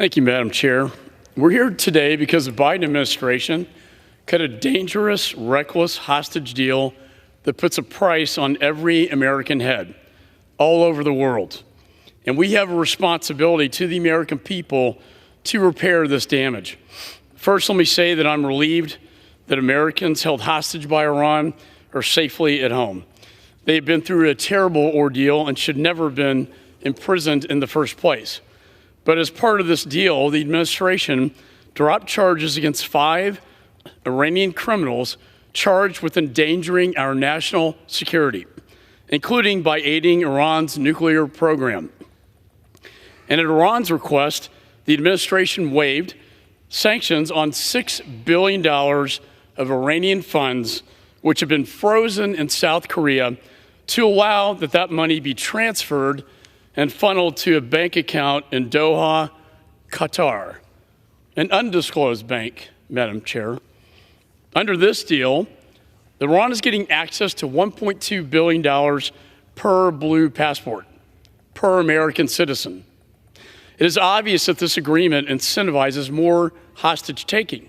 Thank you, Madam Chair. We're here today because the Biden administration cut a dangerous, reckless hostage deal that puts a price on every American head all over the world. And we have a responsibility to the American people to repair this damage. First, let me say that I'm relieved that Americans held hostage by Iran are safely at home. They have been through a terrible ordeal and should never have been imprisoned in the first place. But as part of this deal, the administration dropped charges against 5 Iranian criminals charged with endangering our national security, including by aiding Iran's nuclear program. And at Iran's request, the administration waived sanctions on $6 billion of Iranian funds, which have been frozen in South Korea, to allow that money be transferred and funneled to a bank account in Doha, Qatar, an undisclosed bank, Madam Chair. Under this deal, Iran is getting access to $1.2 billion per blue passport, per American citizen. It is obvious that this agreement incentivizes more hostage taking.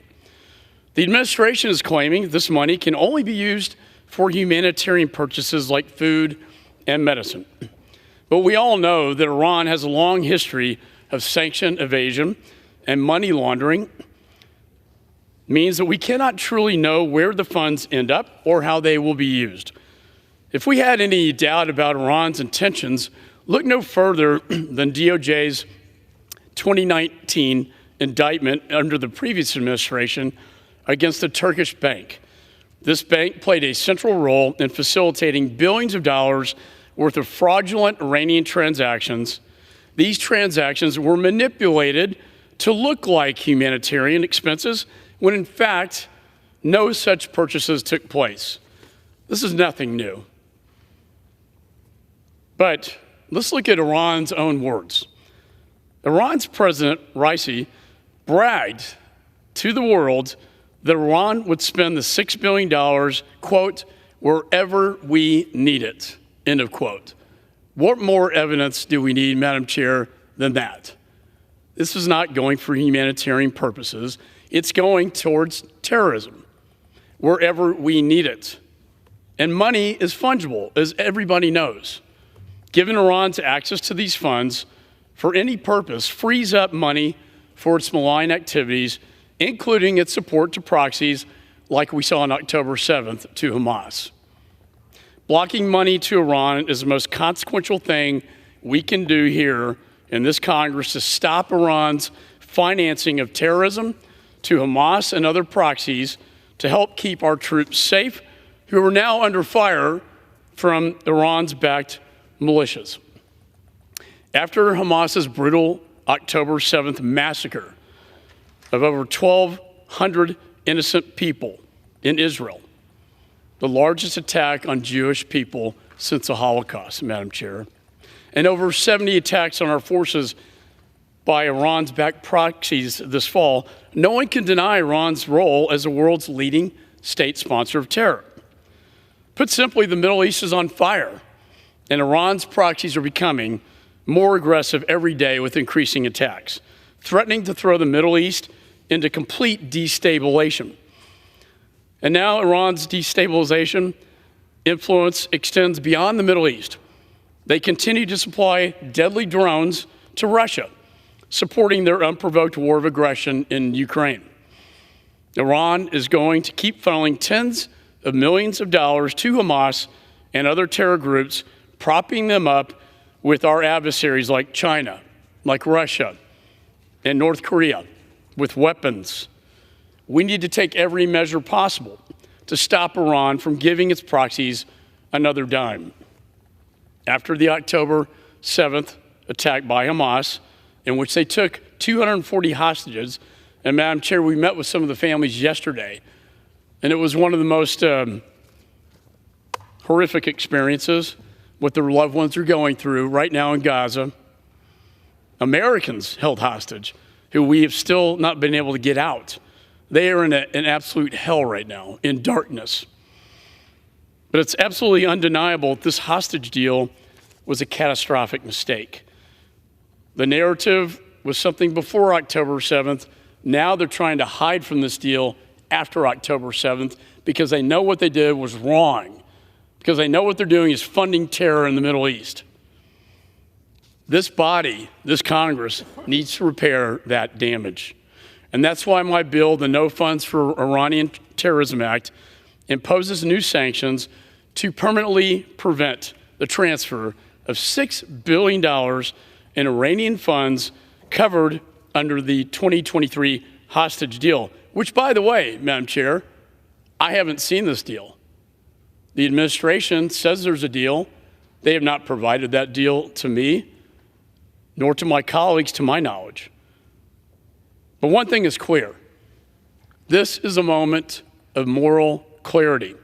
The administration is claiming this money can only be used for humanitarian purchases like food and medicine. But we all know that Iran has a long history of sanction evasion and money laundering, means that we cannot truly know where the funds end up or how they will be used. If we had any doubt about Iran's intentions, look no further than DOJ's 2019 indictment under the previous administration against a Turkish bank. This bank played a central role in facilitating billions of dollars worth of fraudulent Iranian transactions. These transactions were manipulated to look like humanitarian expenses when in fact no such purchases took place. This is nothing new. But let's look at Iran's own words. Iran's President Raisi bragged to the world that Iran would spend the $6 billion, quote, wherever we need it, end of quote. What more evidence do we need, Madam Chair, than that? This is not going for humanitarian purposes. It's going towards terrorism, wherever we need it. And money is fungible, as everybody knows. Giving Iran's access to these funds for any purpose frees up money for its malign activities, including its support to proxies like we saw on October 7th to Hamas. Blocking money to Iran is the most consequential thing we can do here in this Congress to stop Iran's financing of terrorism to Hamas and other proxies to help keep our troops safe, who are now under fire from Iran's backed militias. After Hamas's brutal October 7th massacre of over 1,200 innocent people in Israel, the largest attack on Jewish people since the Holocaust, Madam Chair, and over 70 attacks on our forces by Iran's backed proxies this fall, no one can deny Iran's role as the world's leading state sponsor of terror. Put simply, the Middle East is on fire, and Iran's proxies are becoming more aggressive every day with increasing attacks, threatening to throw the Middle East into complete destabilization. And now Iran's destabilization influence extends beyond the Middle East. They continue to supply deadly drones to Russia, supporting their unprovoked war of aggression in Ukraine. Iran is going to keep funneling tens of millions of dollars to Hamas and other terror groups, propping them up with our adversaries like China, like Russia, and North Korea, with weapons. We need to take every measure possible to stop Iran from giving its proxies another dime. After the October 7th attack by Hamas, in which they took 240 hostages, and Madam Chair, we met with some of the families yesterday, and it was one of the most horrific experiences what their loved ones are going through right now in Gaza. Americans held hostage who we have still not been able to get out. They are in an absolute hell right now, in darkness. But it's absolutely undeniable that this hostage deal was a catastrophic mistake. The narrative was something before October 7th. Now they're trying to hide from this deal after October 7th because they know what they did was wrong, because they know what they're doing is funding terror in the Middle East. This body, this Congress, needs to repair that damage. And that's why my bill, the No Funds for Iranian Terrorism Act, imposes new sanctions to permanently prevent the transfer of $6 billion in Iranian funds covered under the 2023 hostage deal, which, by the way, Madam Chair, I haven't seen this deal. The administration says there's a deal. They have not provided that deal to me, nor to my colleagues, to my knowledge. But one thing is clear. This is a moment of moral clarity.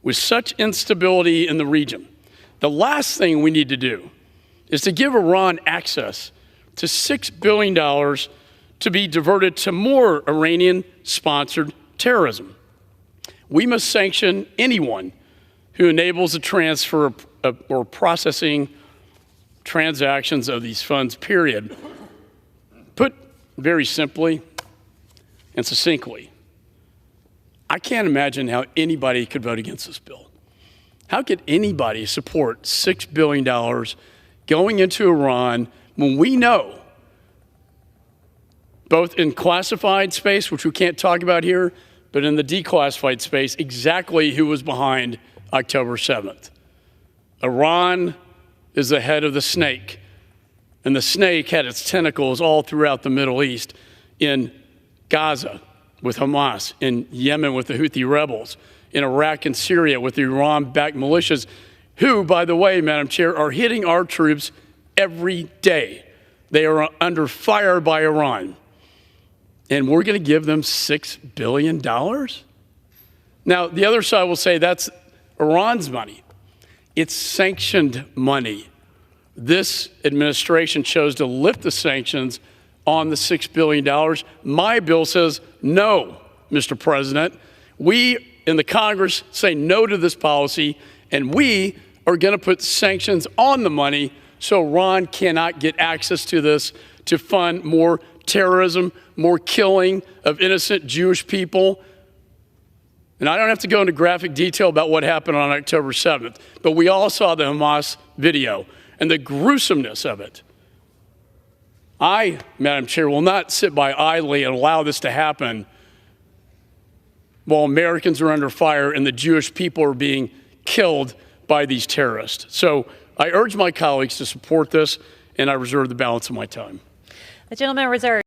With such instability in the region, the last thing we need to do is to give Iran access to $6 billion to be diverted to more Iranian-sponsored terrorism. We must sanction anyone who enables the transfer or processing transactions of these funds, period. Put very simply and succinctly, I can't imagine how anybody could vote against this bill. How could anybody support $6 billion going into Iran when we know, both in classified space, which we can't talk about here, but in the declassified space, exactly who was behind October 7th? Iran is the head of the snake, and the snake had its tentacles all throughout the Middle East, in Gaza with Hamas, in Yemen with the Houthi rebels, in Iraq and Syria with the Iran-backed militias, who, by the way, Madam Chair, are hitting our troops every day. They are under fire by Iran. And we're going to give them $6 billion? Now, the other side will say that's Iran's money. It's sanctioned money. This administration chose to lift the sanctions on the $6 billion. My bill says no, Mr. President. We in the Congress say no to this policy, and we are going to put sanctions on the money so Iran cannot get access to this to fund more terrorism, more killing of innocent Jewish people. And I don't have to go into graphic detail about what happened on October 7th, but we all saw the Hamas video and the gruesomeness of it. I, Madam Chair, will not sit by idly and allow this to happen while Americans are under fire and the Jewish people are being killed by these terrorists. So I urge my colleagues to support this, and I reserve the balance of my time. The gentleman reserved.